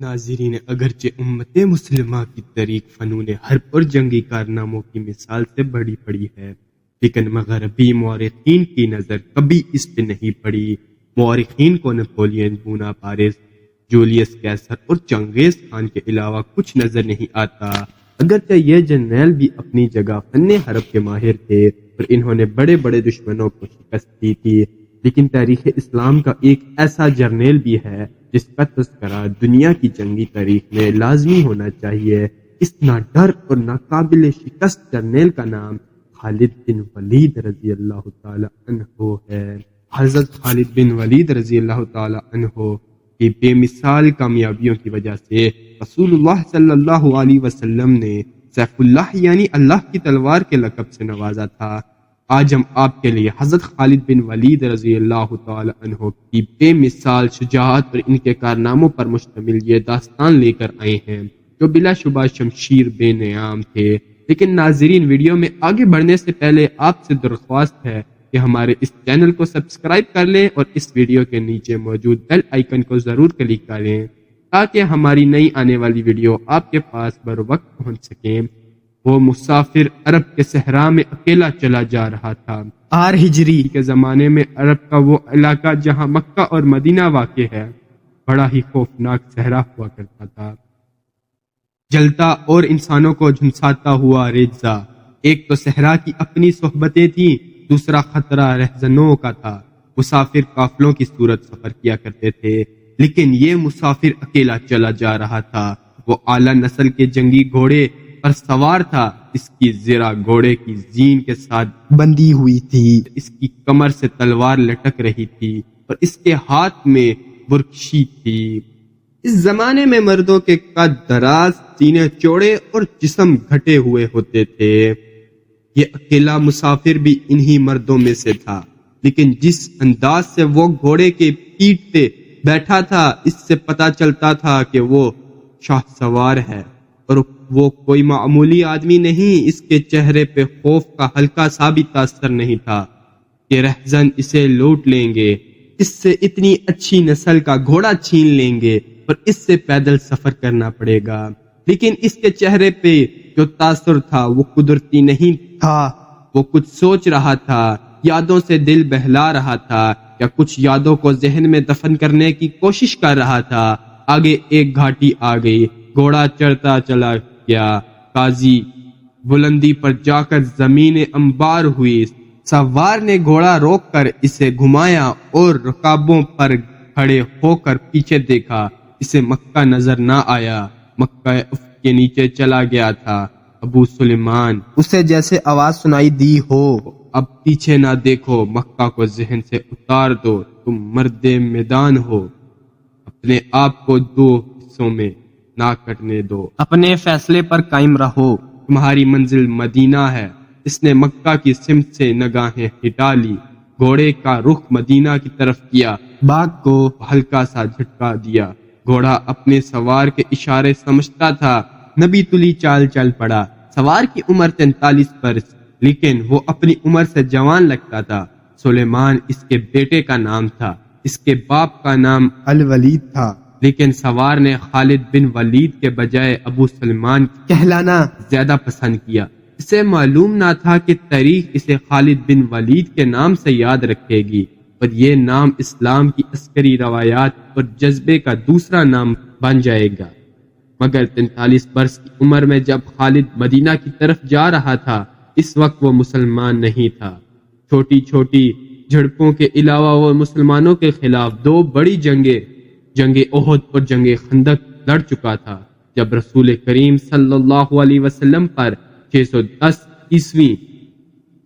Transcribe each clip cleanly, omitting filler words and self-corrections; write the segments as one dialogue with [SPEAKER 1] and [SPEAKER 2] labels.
[SPEAKER 1] ناظرین، اگرچہ امت مسلمہ کی تاریخ فنون حرب اور جنگی کارناموں کی مثال سے بڑی پڑی ہے، لیکن مغربی مورخین کی نظر کبھی اس پہ نہیں پڑی۔ مورخین کو نپولین بوناپارٹ، جولیس کیسر اور چنگیز خان کے علاوہ کچھ نظر نہیں آتا۔ اگرچہ یہ جرنیل بھی اپنی جگہ فن حرب کے ماہر تھے اور انہوں نے بڑے بڑے دشمنوں کو شکست دی تھی، لیکن تاریخ اسلام کا ایک ایسا جرنیل بھی ہے جس کا تذکرہ دنیا کی جنگی تاریخ میں لازمی ہونا چاہیے۔ اس ناڈر اور ناقابل شکست جرنیل کا نام خالد بن ولید رضی اللہ تعالی عنہ ہے۔ حضرت خالد بن ولید رضی اللہ تعالی عنہ کی بے مثال کامیابیوں کی وجہ سے رسول اللہ صلی اللہ علیہ وسلم نے سیف اللہ یعنی اللہ کی تلوار کے لقب سے نوازا تھا۔ آج ہم آپ کے لیے حضرت خالد بن ولید رضی اللہ تعالی عنہ کی بے مثال شجاعت اور ان کے کارناموں پر مشتمل یہ داستان لے کر آئے ہیں جو بلا شبہ شمشیر بے نظام تھے۔ لیکن ناظرین، ویڈیو میں آگے بڑھنے سے پہلے آپ سے درخواست ہے کہ ہمارے اس چینل کو سبسکرائب کر لیں اور اس ویڈیو کے نیچے موجود بیل آئیکن کو ضرور کلک کریں تاکہ ہماری نئی آنے والی ویڈیو آپ کے پاس بر وقت پہنچ سکیں۔ وہ مسافر عرب کے صحرا میں اکیلا چلا جا رہا تھا۔ 8 ہجری کے زمانے میں عرب کا وہ علاقہ جہاں مکہ اور مدینہ واقع ہے بڑا ہی خوفناک صحرا ہوا کرتا تھا، جلتا اور انسانوں کو جھنساتا ہوا ریزہ۔ ایک تو صحرا کی اپنی صحبتیں تھیں، دوسرا خطرہ رہزنوں کا تھا۔ مسافر قافلوں کی صورت سفر کیا کرتے تھے، لیکن یہ مسافر اکیلا چلا جا رہا تھا۔ وہ اعلیٰ نسل کے جنگی گھوڑے پر سوار تھا، اس کی زرہ گھوڑے کی زین کے ساتھ بندھی ہوئی تھی، اس کی کمر سے تلوار لٹک رہی تھی اور اس کے ہاتھ میں برکشی تھی۔ اس زمانے میں مردوں کے قد دراز، سینے چوڑے اور جسم گھٹے ہوئے ہوتے تھے۔ یہ اکیلا مسافر بھی انہی مردوں میں سے تھا، لیکن جس انداز سے وہ گھوڑے کے پیٹھ پہ بیٹھا تھا اس سے پتہ چلتا تھا کہ وہ شاہ سوار ہے اور وہ کوئی معمولی آدمی نہیں۔ اس کے چہرے پہ خوف کا ہلکا سا بھی تاثر نہیں تھا کہ رہزن اسے لوٹ لیں گے، اس سے اتنی اچھی نسل کا گھوڑا چھین لیں گے اور اس سے پیدل سفر کرنا پڑے گا۔ لیکن اس کے چہرے پہ جو تاثر تھا وہ قدرتی نہیں تھا، وہ کچھ سوچ رہا تھا، یادوں سے دل بہلا رہا تھا یا کچھ یادوں کو ذہن میں دفن کرنے کی کوشش کر رہا تھا۔ آگے ایک گھاٹی آ گئی، گھوڑا چڑھتا چلا گیا، قاضی بلندی پر جا کر زمین انبار ہوئی۔ سوار نے گھوڑا روک کر اسے گھمایا اور رکابوں پر کھڑے ہو کر پیچھے دیکھا، اسے مکہ نظر نہ آیا، مکہ افق کے نیچے چلا گیا تھا۔ ابو سلیمان، اسے جیسے آواز سنائی دی ہو، اب پیچھے نہ دیکھو، مکہ کو ذہن سے اتار دو، تم مرد میدان ہو، اپنے آپ کو 2 حصوں میں نہ کٹنے دو، اپنے فیصلے پر قائم رہو، تمہاری منزل مدینہ ہے۔ اس نے مکہ کی سمت سے نگاہیں ہٹا لی، گھوڑے کا رخ مدینہ کی طرف کیا، باغ کو ہلکا سا جھٹکا دیا۔ گھوڑا اپنے سوار کے اشارے سمجھتا تھا، نبی تلی چال چل پڑا۔ سوار کی عمر 43 برس، لیکن وہ اپنی عمر سے جوان لگتا تھا۔ سلیمان اس کے بیٹے کا نام تھا، اس کے باپ کا نام الولید تھا، لیکن سوار نے خالد بن ولید کے بجائے ابو سلیمان کہلانا زیادہ پسند کیا۔ اسے معلوم نہ تھا کہ تاریخ اسے خالد بن ولید کے نام سے یاد رکھے گی اور یہ نام اسلام کی عسکری روایات اور جذبے کا دوسرا نام بن جائے گا۔ مگر 43 برس کی عمر میں جب خالد مدینہ کی طرف جا رہا تھا، اس وقت وہ مسلمان نہیں تھا۔ چھوٹی چھوٹی جھڑپوں کے علاوہ وہ مسلمانوں کے خلاف 2 بڑی جنگیں، جنگ احد اور جنگ خندق لڑ چکا تھا۔ جب رسول کریم صلی اللہ علیہ وسلم پر 610 عیسوی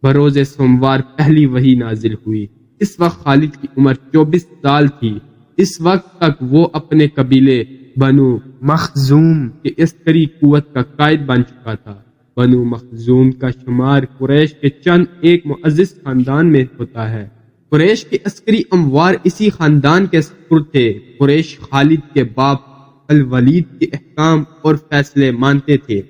[SPEAKER 1] بروز سوموار پہلی وحی نازل ہوئی، اس وقت خالد کی عمر 24 سال تھی۔ اس وقت تک وہ اپنے قبیلے بنو مخزوم کے عسکری قوت کا قائد بن چکا تھا۔ بنو مخزوم کا شمار قریش کے چند ایک معزز خاندان میں ہوتا ہے۔ قریش کے عسکری اموار اسی خاندان کے سپرد تھے۔ قریش خالد کے باپ الولید کے احکام اور فیصلے مانتے تھے۔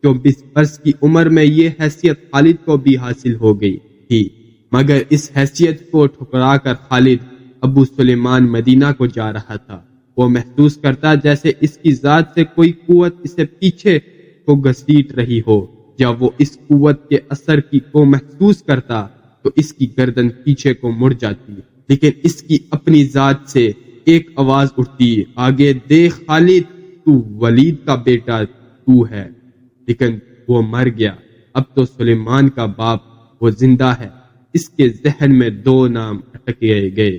[SPEAKER 1] 24 برس کی عمر میں یہ حیثیت خالد کو بھی حاصل ہو گئی تھی، مگر اس حیثیت کو ٹھکرا کر خالد ابو سلیمان مدینہ کو جا رہا تھا۔ وہ محسوس کرتا جیسے اس کی ذات سے کوئی قوت اسے پیچھے کو گھسیٹ رہی ہو۔ جب وہ اس قوت کے اثر کو محسوس کرتا تو اس کی گردن پیچھے کو مڑ جاتی، لیکن اس کی اپنی ذات سے ایک آواز اٹھتی، آگے دیکھ خالد، تو ولید کا بیٹا تو ہے۔ لیکن وہ مر گیا، اب تو سلیمان کا باپ وہ زندہ ہے۔ اس کے ذہن میں دو نام اٹکے گئے،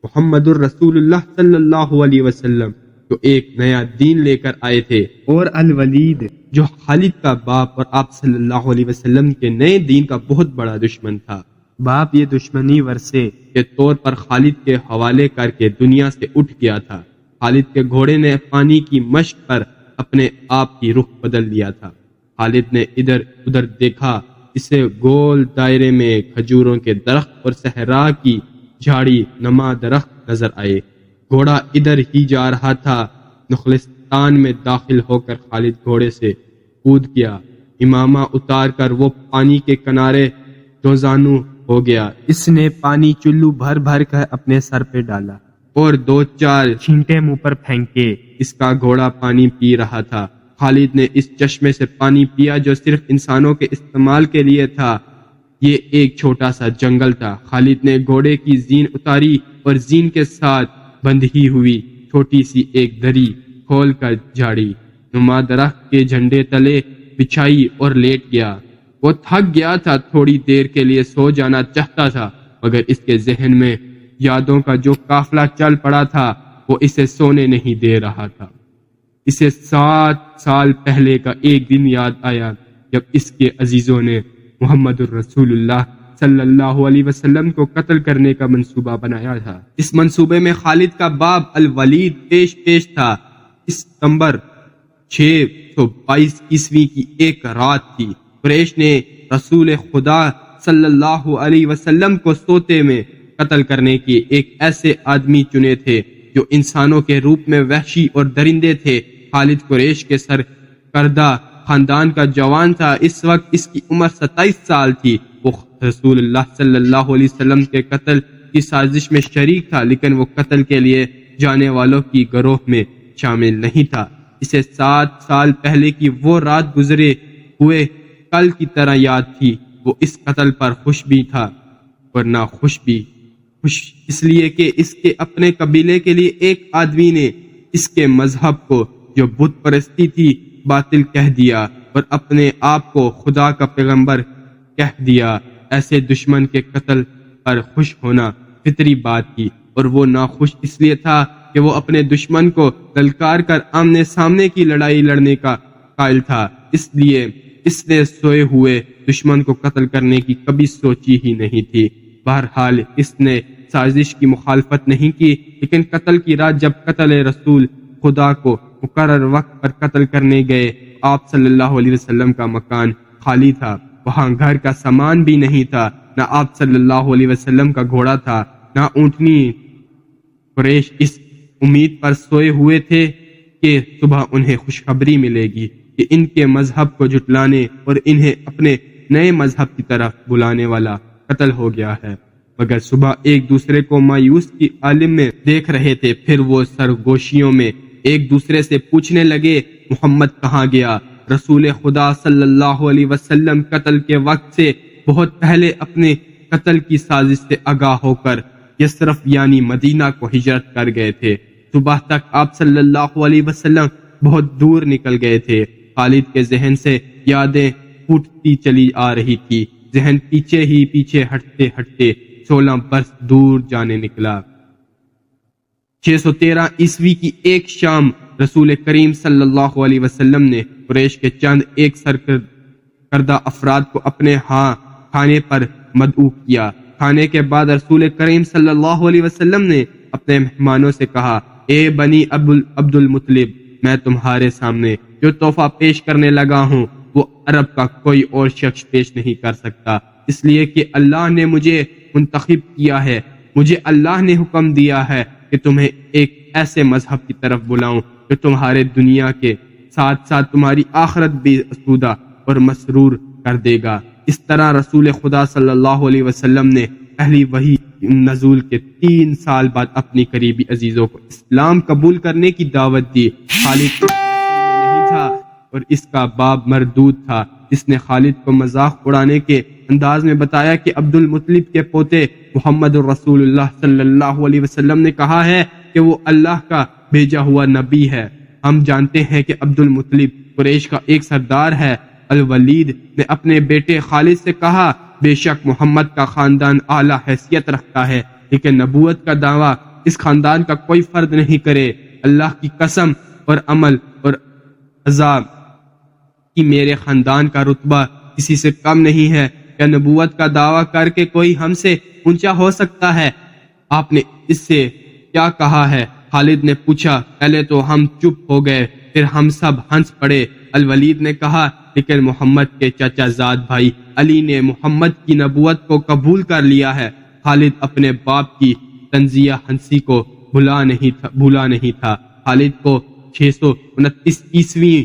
[SPEAKER 1] محمد الرسول اللہ صلی اللہ علیہ وسلم جو ایک نیا دین لے کر آئے تھے، اور الولید جو خالد کا باپ اور آپ صلی اللہ علیہ وسلم کے نئے دین کا بہت بڑا دشمن تھا۔ باپ یہ دشمنی ورثے کے طور پر خالد کے حوالے کر کے دنیا سے اٹھ گیا تھا۔ خالد کے گھوڑے نے پانی کی مشق پر اپنے آپ کی رخ بدل لیا تھا۔ خالد نے ادھر ادھر دیکھا، اسے گول دائرے میں کھجوروں کے درخت اور صحرا کی جھاڑی نما درخت نظر آئے۔ گھوڑا ادھر ہی جا رہا تھا۔ نخلستان میں داخل ہو کر خالد گھوڑے سے کود گیا، امامہ اتار کر وہ پانی کے کنارے دوزانو ہو گیا۔ اس نے پانی چلو بھر بھر کر اپنے سر پہ ڈالا اور دو چار چھینٹے منہ پر پھینکے۔ اس کا گھوڑا پانی پی رہا تھا۔ خالد نے اس چشمے سے پانی پیا جو صرف انسانوں کے استعمال کے لیے تھا۔ یہ ایک چھوٹا سا جنگل تھا۔ خالد نے گھوڑے کی زین اتاری اور زین کے ساتھ بندھی ہوئی چھوٹی سی ایک دری کھول کر جھاڑی نما درخت کے جھنڈے تلے بچھائی اور لیٹ گیا۔ وہ تھک گیا تھا، تھوڑی دیر کے لیے سو جانا چاہتا تھا، مگر اس کے ذہن میں یادوں کا جو قافلہ چل پڑا تھا وہ اسے سونے نہیں دے رہا تھا۔ اسے 7 سال پہلے کا ایک دن یاد آیا جب اس کے عزیزوں نے محمد الرسول اللہ صلی اللہ علیہ وسلم کو قتل کرنے کا منصوبہ بنایا تھا۔ اس منصوبے میں خالد کا باپ الولید پیش تھا۔ ستمبر 622 عیسوی کی ایک رات تھی۔ قریش نے رسول خدا صلی اللہ علیہ وسلم کو سوتے میں قتل کرنے کے ایک ایسے آدمی چنے تھے جو انسانوں کے روپ میں وحشی اور درندے تھے۔ خالد قریش کے سر کردہ خاندان کا جوان تھا۔ اس وقت اس کی عمر 27 سال تھی۔ وہ رسول اللہ صلی اللہ علیہ وسلم کے قتل کی سازش میں شریک تھا، لیکن وہ قتل کے لیے جانے والوں کی گروہ میں شامل نہیں تھا۔ اسے 7 سال پہلے کی وہ رات گزرے ہوئے کل کی طرح یاد تھی۔ وہ اس قتل پر خوش بھی تھا اور نہ خوش بھی۔ خوش اس لیے کہ اس کے اپنے قبیلے کے لیے ایک آدمی نے اس کے مذہب کو جو بت پرستی تھی باطل کہہ دیا اور اپنے آپ کو خدا کا پیغمبر کہہ دیا۔ ایسے دشمن کے قتل پر خوش ہونا فطری بات تھی، اور وہ ناخوش اس لیے تھا کہ وہ اپنے دشمن کو للکار کر آمنے سامنے کی لڑائی لڑنے کا قائل تھا۔ اس لیے اس نے سوئے ہوئے دشمن کو قتل کرنے کی کبھی سوچی ہی نہیں تھی۔ بہرحال اس نے سازش کی مخالفت نہیں کی، لیکن قتل کی رات جب قتل رسول خدا کو مقرر وقت پر قتل کرنے گئے، آپ صلی اللہ علیہ وسلم کا مکان خالی تھا۔ وہاں گھر کا سامان بھی نہیں تھا، نہ آپ صلی اللہ علیہ وسلم کا گھوڑا تھا، نہ اونٹنی۔ قریش اس امید پر سوئے ہوئے تھے کہ صبح انہیں خوشخبری ملے گی کہ ان کے مذہب کو جھٹلانے اور انہیں اپنے نئے مذہب کی طرف بلانے والا قتل ہو گیا ہے، مگر صبح ایک دوسرے کو مایوس کی عالم میں دیکھ رہے تھے۔ پھر وہ سرگوشیوں میں ایک دوسرے سے پوچھنے لگے، محمد کہاں گیا؟ رسول خدا صلی اللہ علیہ وسلم قتل کے وقت سے بہت پہلے اپنے قتل کی سازش سے آگاہ ہو کر یثرب یعنی مدینہ کو ہجرت کر گئے تھے۔ صبح تک آپ صلی اللہ علیہ وسلم بہت دور نکل گئے تھے۔ خالد کے ذہن سے یادیں پھوٹتی چلی آ رہی تھی۔ ذہن پیچھے ہی پیچھے ہٹتے ہٹتے 16 برس دور جانے نکلا۔ 613 عیسوی کی ایک شام رسول کریم صلی اللہ علیہ وسلم نے قریش کے چند ایک سرکردہ افراد کو اپنے ہاں کھانے پر مدعو کیا۔ کھانے کے بعد رسول کریم صلی اللہ علیہ وسلم نے اپنے مہمانوں سے کہا، اے بنی عبد المطلب، میں تمہارے سامنے جو تحفہ پیش کرنے لگا ہوں وہ عرب کا کوئی اور شخص پیش نہیں کر سکتا، اس لیے کہ اللہ نے مجھے منتخب کیا ہے۔ مجھے اللہ نے حکم دیا ہے کہ تمہیں ایک ایسے مذہب کی طرف بلاؤں جو تمہارے دنیا کے ساتھ ساتھ تمہاری آخرت بھی اسودہ اور مسرور کر دے گا۔ اس طرح رسول خدا صلی اللہ علیہ وسلم نے پہلی وحی نزول کے 3 سال بعد اپنی قریبی عزیزوں کو اسلام قبول کرنے کی دعوت دی۔ خالد نہیں تھا اور اس کا باپ مردود تھا، جس نے خالد کو مذاق اڑانے کے انداز میں بتایا کہ عبد المطلب کے پوتے محمد رسول اللہ صلی اللہ علیہ وسلم نے کہا ہے کہ وہ اللہ کا بھیجا ہوا نبی ہے۔ ہم جانتے ہیں کہ عبد المطلب قریش کا ایک سردار ہے۔ الولید نے اپنے بیٹے خالد سے کہا، بے شک محمد کا خاندان اعلیٰ حیثیت رکھتا ہے، لیکن نبوت کا دعویٰ اس خاندان کا کوئی فرد نہیں کرے۔ اللہ کی قسم اور عمل اور عذاب کہ میرے خاندان کا رتبہ کسی سے کم نہیں ہے۔ کیا نبوت کا دعویٰ کر کے کوئی ہم سے اونچا ہو سکتا ہے؟ آپ نے اس سے کیا کہا ہے؟ خالد نے پوچھا۔ پہلے تو ہم چپ ہو گئے، پھر ہم سب ہنس پڑے۔ الولید نے کہا، لیکن محمد کے چچا زاد بھائی علی نے محمد کی نبوت کو قبول کر لیا ہے۔ خالد اپنے باپ کی طنزیہ ہنسی کو بھولا نہیں تھا۔ خالد کو 629 عیسوی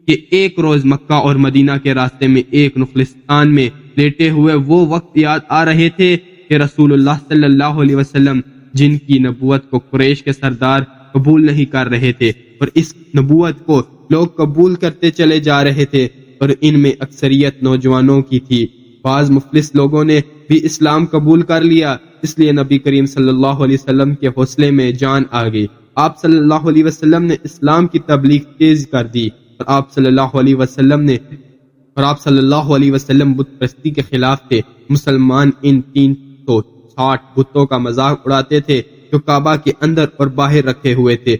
[SPEAKER 1] کے ایک روز مکہ اور مدینہ کے راستے میں ایک نخلستان میں لیٹے ہوئے وہ وقت یاد آ رہے تھے کہ رسول اللہ صلی اللہ علیہ وسلم جن کی نبوت کو قریش کے سردار قبول نہیں کر رہے تھے اور اس نبوت کو لوگ قبول کرتے چلے جا رہے تھے، اور ان میں اکثریت نوجوانوں کی تھی۔ بعض مفلس لوگوں نے بھی اسلام قبول کر لیا، اس لیے نبی کریم صلی اللہ علیہ وسلم کے حوصلے میں جان آ گئی۔ آپ صلی اللہ علیہ وسلم نے اسلام کی تبلیغ تیز کر دی، اور آپ صلی اللہ علیہ وسلم بت پرستی کے خلاف تھے۔ مسلمان ان 360 بتوں کا مذاق اڑاتے تھے جو کعبہ کے اندر اور باہر رکھے ہوئے تھے۔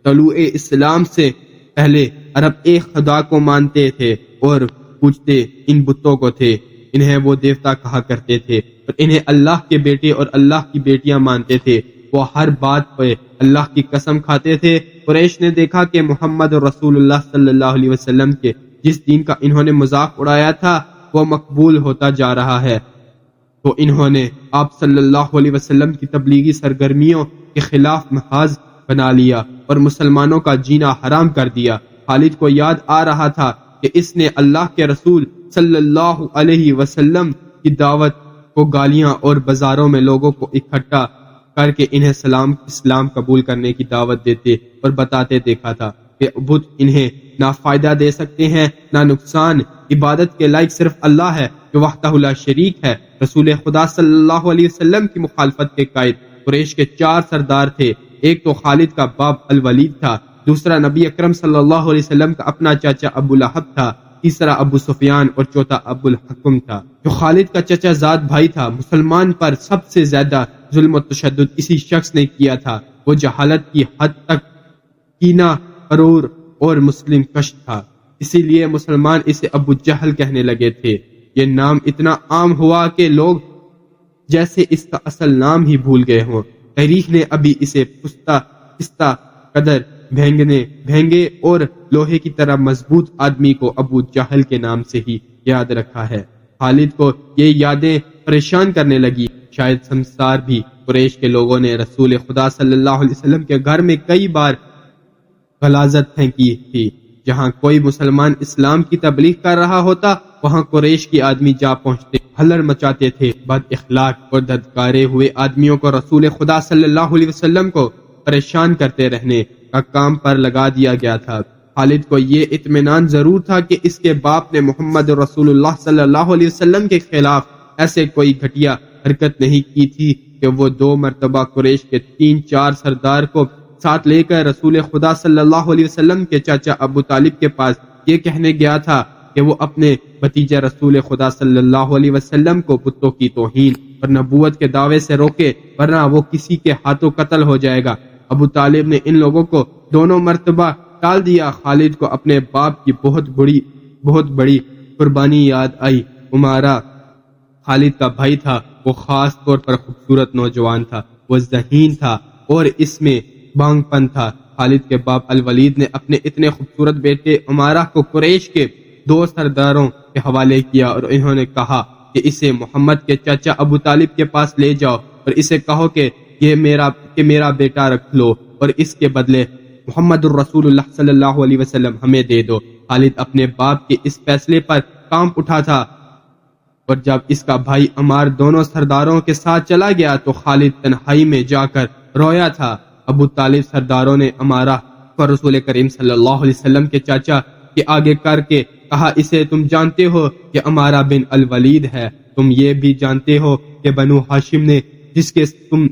[SPEAKER 1] طلوع اسلام سے پہلے عرب ایک خدا کو مانتے تھے اور پوجتے ان بتوں کو تھے۔ انہیں وہ دیوتا کہا کرتے تھے اور انہیں اللہ کے بیٹے اور اللہ کی بیٹیاں مانتے تھے۔ وہ ہر بات پہ اللہ کی قسم کھاتے تھے۔ قریش نے دیکھا کہ محمد رسول اللہ صلی اللہ علیہ وسلم کے جس دین کا انہوں نے مذاق اڑایا تھا وہ مقبول ہوتا جا رہا ہے، تو انہوں نے آپ صلی اللہ علیہ وسلم کی تبلیغی سرگرمیوں کے خلاف محاذ بنا لیا اور مسلمانوں کا جینا حرام کر دیا۔ خالد کو یاد آ رہا تھا کہ اس نے اللہ کے رسول صلی اللہ علیہ وسلم کی دعوت کو گالیاں اور بازاروں میں لوگوں کو اکٹھا کر کے انہیں اسلام قبول کرنے کی دعوت دیتے اور بتاتے دیکھا تھا کہ بت انہیں نہ فائدہ دے سکتے ہیں نہ نقصان۔ عبادت کے لائق صرف اللہ ہے جو وحدہ لا شریک ہے۔ رسول خدا صلی اللہ علیہ وسلم کی مخالفت کے قائد قریش کے 4 سردار تھے۔ ایک تو خالد کا باپ الولید تھا، دوسرا نبی اکرم صلی اللہ علیہ وسلم کا اپنا چاچا ابو لہب تھا، تیسرا ابو سفیان اور چوتھا ابو الحکم تھا جو خالد کا چچا زاد بھائی تھا۔ مسلمان پر سب سے زیادہ ظلم و تشدد اسی شخص نے کیا تھا۔ وہ جہالت کی حد تک کینہ غرور اور مسلم کش تھا، اسی لیے مسلمان اسے ابو جہل کہنے لگے تھے۔ یہ نام اتنا عام ہوا کہ لوگ جیسے اس کا اصل نام ہی بھول گئے ہوں۔ تاریخ نے ابھی اسے پستہ قدر بھینگے اور لوہے کی طرح مضبوط آدمی کو ابو جہل کے نام سے ہی یاد رکھا ہے۔ خالد کو یہ یادیں پریشان کرنے لگی۔ شاید سمسار بھی قریش کے لوگوں نے رسول خدا صلی اللہ علیہ وسلم کے گھر میں کئی بار غلاظت پھینکی تھی۔ جہاں کوئی مسلمان اسلام کی تبلیغ کر رہا ہوتا وہاں قریش کی آدمی جا پہنچتے، ہلڑ مچاتے تھے۔ بد اخلاق اور دھتکارے ہوئے آدمیوں کو رسول خدا صلی اللہ علیہ وسلم کو پریشان کرتے رہنے کا کام پر لگا دیا گیا تھا۔ خالد کو یہ اطمینان ضرور تھا کہ اس کے باپ نے محمد رسول اللہ صلی اللہ علیہ وسلم کے خلاف ایسے کوئی گھٹیا حرکت نہیں کی تھی کہ وہ 2 مرتبہ قریش کے 3-4 سردار کو ساتھ لے کر رسول خدا صلی اللہ علیہ وسلم کے چاچا ابو طالب کے پاس یہ کہنے گیا تھا کہ وہ اپنے بھتیجے رسول خدا صلی اللہ علیہ وسلم کو بتوں کی توہین اور نبوت کے دعوے سے روکے، ورنہ وہ کسی کے ہاتھوں قتل ہو جائے گا۔ ابو طالب نے ان لوگوں کو دونوں مرتبہ ٹال دیا۔ خالد کو اپنے باپ کی بہت بڑی قربانی یاد آئی۔ عمارہ خالد کا بھائی تھا، وہ خاص طور پر خوبصورت نوجوان تھا، وہ ذہین تھا اور اس میں بانگ پن تھا۔ خالد کے باپ الولید نے اپنے اتنے خوبصورت بیٹے عمارہ کو قریش کے 2 سرداروں کے حوالے کیا اور انہوں نے کہا کہ اسے محمد کے چاچا ابو طالب کے پاس لے جاؤ اور اسے کہو کہ میرا بیٹا رکھ لو اور اس کے بدلے محمد الرسول اللہ صلی اللہ علیہ وسلم ہمیں دے دو۔ خالد اپنے باپ کے اس فیصلے پر کانپ اٹھا تھا اور جب اس کا بھائی عمار دونوں سرداروں کے ساتھ چلا گیا تو خالد تنہائی میں جا کر رویا تھا۔ ابو طالب سرداروں نے عمارہ کو رسول کریم صلی اللہ علیہ وسلم کے چاچا کے آگے کر کے کہا، اسے تم جانتے ہو کہ عمارہ بن الولید ہے، تم یہ بھی جانتے ہو کہ بنو ہاشم نے جس کے تم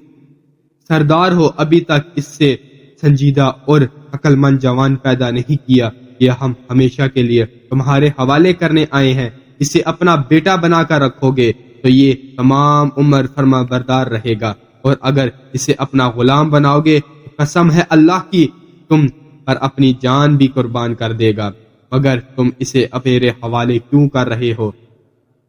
[SPEAKER 1] سردار ہو ابھی تک اس سے سنجیدہ اور عقل مند جوان پیدا نہیں کیا، یہ ہم ہمیشہ کے لیے تمہارے حوالے کرنے آئے ہیں، اسے اپنا بیٹا بنا کر رکھو گے تو یہ تمام عمر فرما بردار رہے گا، اور اگر اسے اپنا غلام بناؤ گے تو قسم ہے اللہ کی تم پر اپنی جان بھی قربان کر دے گا، مگر تم اسے میرے حوالے کیوں کر رہے ہو؟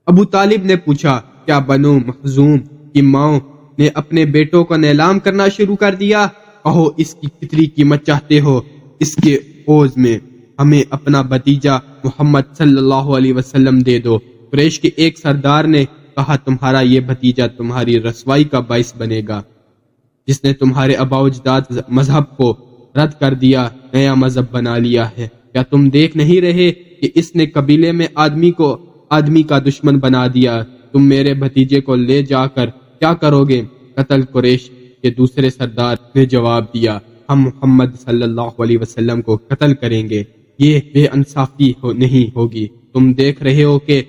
[SPEAKER 1] ابو طالب نے پوچھا، کیا بنو مخزوم کی ماؤں نے اپنے بیٹوں کو نیلام کرنا شروع کر دیا؟ کہو اس کی کتنی قیمت چاہتے ہو، اس کے عوض میں ہمیں اپنا بھتیجا محمد صلی اللہ علیہ وسلم دے دو۔ قریش کے ایک سردار نے کہا، تمہارا یہ بھتیجا تمہاری رسوائی کا باعث بنے گا، جس نے تمہارے آباء و اجداد مذہب کو رد کر دیا، نیا مذہب بنا لیا ہے۔ کیا تم دیکھ نہیں رہے کہ اس نے قبیلے میں آدمی کا دشمن بنا دیا؟ تم میرے بھتیجے کو لے جا کر کیا کرو گے؟ قتل۔ قریش کے دوسرے سردار نے جواب دیا، ہم محمد صلی اللہ علیہ وسلم کو قتل کریں گے، یہ بے انصافی نہیں ہوگی۔ تم دیکھ رہے ہو کہ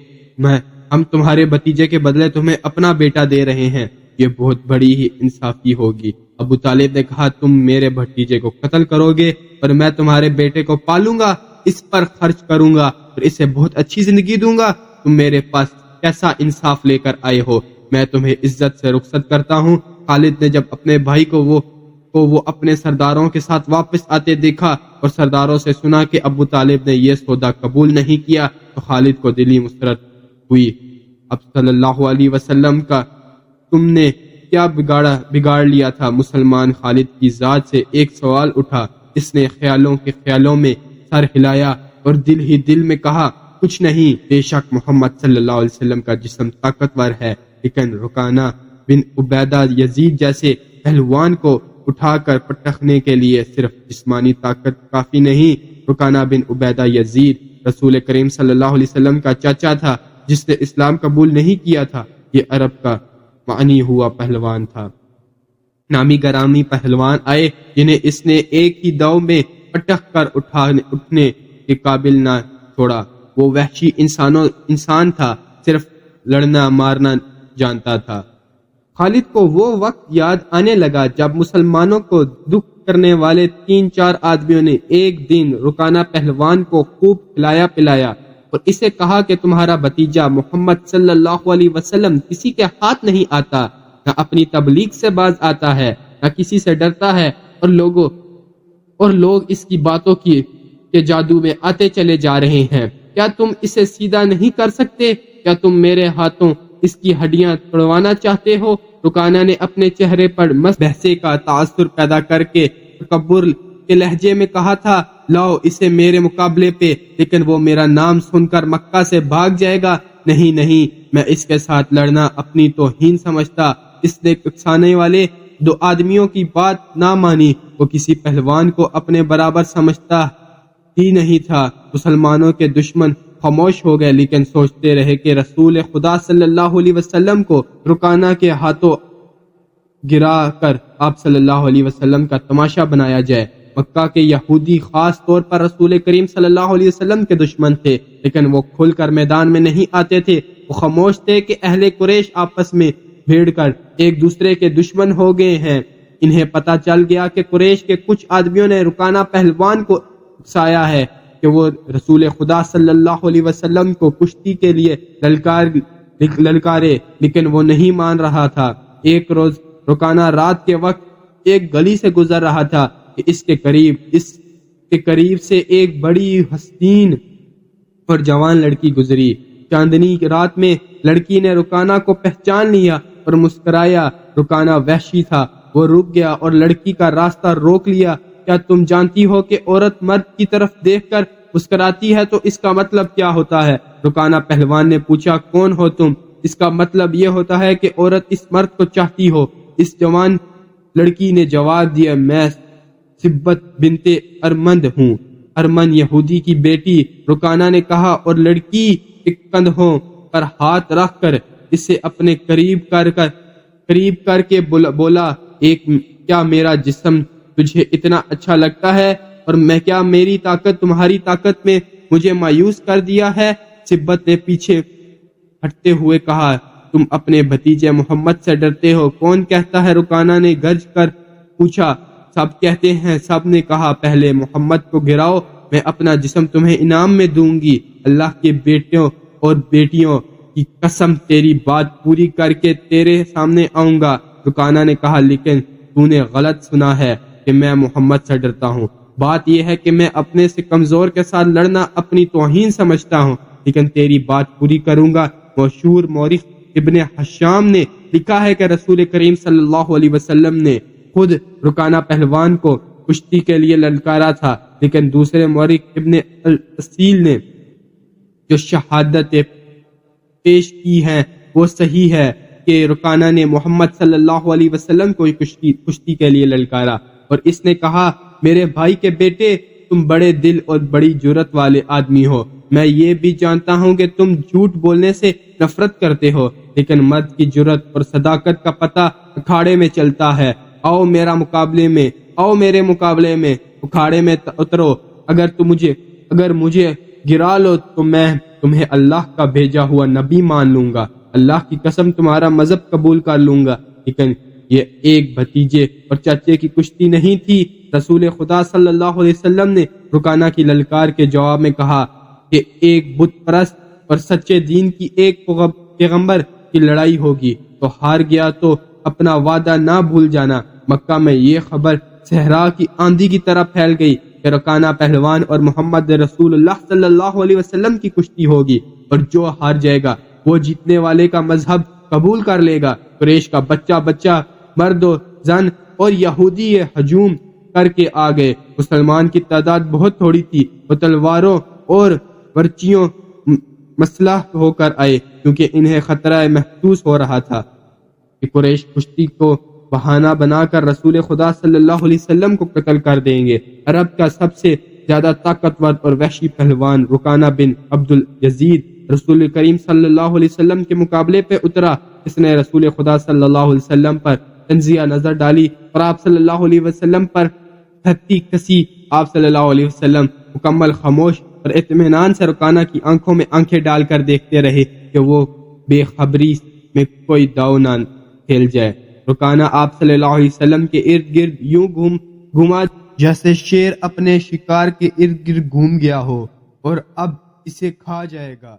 [SPEAKER 1] ہم تمہارے بھتیجے کے بدلے تمہیں اپنا بیٹا دے رہے ہیں، یہ بہت بڑی ہی انصافی ہوگی۔ ابو طالب نے کہا، تم میرے بھتیجے کو قتل کرو گے اور میں تمہارے بیٹے کو پالوں گا، اس پر خرچ کروں گا اور اسے بہت اچھی زندگی دوں گا۔ تم میرے پاس کیسا انصاف لے کر آئے ہو؟ میں تمہیں عزت سے رخصت کرتا ہوں۔ خالد نے جب اپنے بھائی کو وہ اپنے سرداروں کے ساتھ واپس آتے دیکھا اور سرداروں سے سنا کہ ابو طالب نے یہ سودا قبول نہیں کیا تو خالد کو دلی مسرت ہوئی۔ اب صلی اللہ علیہ وسلم کا تم نے کیا بگاڑ لیا تھا؟ مسلمان خالد کی ذات سے ایک سوال اٹھا۔ اس نے خیالوں میں سر ہلایا اور دل ہی دل میں کہا، کچھ نہیں، بے شک محمد صلی اللہ علیہ وسلم کا جسم طاقتور ہے، لیکن رکانہ بن عبیدہ یزید جیسے پہلوان کو اٹھا کر پٹکنے کے لیے صرف جسمانی طاقت کافی نہیں۔ رکانہ بن عبیدہ یزید رسول کریم صلی اللہ علیہ وسلم کا چاچا تھا، جس نے اسلام قبول نہیں کیا تھا۔ یہ عرب کا معنی ہوا پہلوان تھا۔ نامی گرامی پہلوان آئے جنہیں اس نے ایک ہی دو میں پٹک کر اٹھنے کے قابل نہ چھوڑا۔ وہ وحشی انسان تھا، صرف لڑنا مارنا جانتا تھا۔ خالد کو وہ وقت یاد آنے لگا جب مسلمانوں کو دکھ کرنے والے 3-4 آدمیوں نے ایک دن رکانہ پہلوان کو خوب کھلایا پلایا اور اسے کہا کہ تمہارا بھتیجا محمد صلی اللہ علیہ وسلم کسی کے ہاتھ نہیں آتا، نہ اپنی تبلیغ سے باز آتا ہے، نہ کسی سے ڈرتا ہے، اور لوگ اس کی باتوں کے جادو میں آتے چلے جا رہے ہیں۔ کیا تم اسے سیدھا نہیں کر سکتے؟ کیا تم میرے ہاتھوں اس کی ہڈیاں توڑوانا چاہتے ہو؟ رکانہ نے اپنے چہرے پر بحثے کا تاثر پیدا کر کے تکبر کے لہجے میں کہا تھا، لاؤ اسے میرے مقابلے پہ، لیکن وہ میرا نام سن کر مکہ سے بھاگ جائے گا۔ نہیں، میں اس کے ساتھ لڑنا اپنی توہین سمجھتا۔ اس نے اکسانے والے 2 آدمیوں کی بات نہ مانی، وہ کسی پہلوان کو اپنے برابر سمجھتا ہی نہیں تھا۔ مسلمانوں کے دشمن خاموش ہو گئے، لیکن سوچتے رہے کہ رسول خدا صلی اللہ علیہ وسلم کو رکانہ کے ہاتھوں گرا کر آپ صلی اللہ علیہ وسلم کا تماشا بنایا جائے۔ مکہ کے یہودی خاص طور پر رسول کریم صلی اللہ علیہ وسلم کے دشمن تھے، لیکن وہ کھل کر میدان میں نہیں آتے تھے۔ وہ خاموش تھے کہ اہل قریش آپس میں بھیڑ کر ایک دوسرے کے دشمن ہو گئے ہیں۔ انہیں پتہ چل گیا کہ قریش کے کچھ آدمیوں نے رکانہ پہلوان کو اکسایا ہے کہ وہ رسول خدا صلی اللہ علیہ وسلم کو کشتی کے لیے للکارے، لیکن وہ نہیں مان رہا تھا۔ ایک روز رکانہ رات کے وقت ایک گلی سے گزر رہا تھا کہ اس کے قریب سے ایک بڑی حسین اور جوان لڑکی گزری۔ چاندنی رات میں لڑکی نے رکانہ کو پہچان لیا اور مسکرایا۔ رکانہ وحشی تھا، وہ رک گیا اور لڑکی کا راستہ روک لیا۔ کیا تم جانتی ہو کہ عورت مرد کی طرف دیکھ کر مسکراتی ہے تو اس کا مطلب کیا ہوتا ہے؟ رکانہ پہلوان نے پوچھا، کون ہو تم؟ اس کا مطلب یہ ہوتا ہے کہ عورت اس مرد کو چاہتی ہو۔ اس جوان لڑکی نے جواب دیا، میں سبت بنت ارمند ہوں، ارمن یہودی کی بیٹی۔ رکانہ نے کہا، اور لڑکی کے کندھوں پر ہاتھ رکھ کر اسے اپنے قریب کر کے بولا، کیا میرا جسم تجھے اتنا اچھا لگتا ہے اور میں کیا میری طاقت تمہاری طاقت میں مجھے مایوس کر دیا ہے؟ سبت نے پیچھے ہٹتے ہوئے کہا، تم اپنے بھتیجے محمد سے ڈرتے ہو؟ کون کہتا ہے؟ رکانہ نے گرج کر پوچھا۔ سب کہتے ہیں، سب نے کہا۔ پہلے محمد کو گراؤ، میں اپنا جسم تمہیں انعام میں دوں گی۔ اللہ کے بیٹوں اور بیٹیوں کی قسم تیری بات پوری کر کے تیرے سامنے آؤں گا۔ رکانہ نے کہا، لیکن تو نے غلط سنا ہے کہ میں محمد سے ڈرتا ہوں۔ بات یہ ہے کہ میں اپنے سے کمزور کے ساتھ لڑنا اپنی توہین سمجھتا ہوں، لیکن تیری بات پوری کروں گا۔ مشہور مورخ ابن حشام نے لکھا ہے کہ رسول کریم صلی اللہ علیہ وسلم نے خود رکانہ پہلوان کو کشتی کے لیے للکارا تھا، لیکن دوسرے مورخ ابن الاصیل نے جو شہادت پیش کی ہیں وہ صحیح ہے کہ رکانہ نے محمد صلی اللہ علیہ وسلم کو کشتی کے لیے للکارا، اور اس نے کہا، میرے بھائی کے بیٹے، تم بڑے دل اور بڑی جرت والے آدمی ہو۔ میں یہ بھی جانتا ہوں کہ تم جھوٹ بولنے سے نفرت کرتے ہو، لیکن مرد کی جرت اور صداقت کا پتہ اکھاڑے میں چلتا ہے۔ آؤ میرے مقابلے میں اکھاڑے میں اترو۔ اگر مجھے گرا لو تو میں تمہیں اللہ کا بھیجا ہوا نبی مان لوں گا، اللہ کی قسم تمہارا مذہب قبول کر لوں گا۔ لیکن یہ ایک بھتیجے اور چچے کی کشتی نہیں تھی۔ رسول خدا صلی اللہ علیہ وسلم نے رکانہ کی للکار کے جواب میں کہا کہ ایک بت پرست اور سچے دین کی ایک پیغمبر کی لڑائی ہوگی، تو ہار گیا تو اپنا وعدہ نہ بھول جانا۔ مکہ میں یہ خبر صحرا کی آندھی کی طرح پھیل گئی کہ رکانہ پہلوان اور محمد رسول اللہ صلی اللہ علیہ وسلم کی کشتی ہوگی، اور جو ہار جائے گا وہ جیتنے والے کا مذہب قبول کر لے گا۔ قریش کا بچہ مرد و زن اور یہودی ہجوم کر کے آ گئے۔ مسلمان کی تعداد بہت تھوڑی تھی، وہ تلواروں اور ورچیوں مسلح ہو کر آئے، کیونکہ انہیں خطرہ محسوس ہو رہا تھا کہ قریش کشتی کو بہانہ بنا کر رسول خدا صلی اللہ علیہ وسلم کو قتل کر دیں گے۔ عرب کا سب سے زیادہ طاقتور اور وحشی پہلوان رکانہ بن عبد الیزید رسول کریم صلی اللہ علیہ وسلم کے مقابلے پہ اترا۔ اس نے رسول خدا صلی اللہ علیہ وسلم پر تنزیہ نظر ڈالی اور آپ صلی اللہ علیہ وسلم پر ہتھی کسی۔ آپ صلی اللہ علیہ وسلم مکمل خاموش اور اطمینان سے رکانہ کی آنکھوں میں آنکھیں ڈال کر دیکھتے رہے کہ وہ بے خبری میں کوئی داؤ نہ کھیل جائے۔ رکانہ آپ صلی اللہ علیہ وسلم کے ارد گرد یوں گھوما جیسے شیر اپنے شکار کے ارد گرد گھوم گیا ہو اور اب اسے کھا جائے گا۔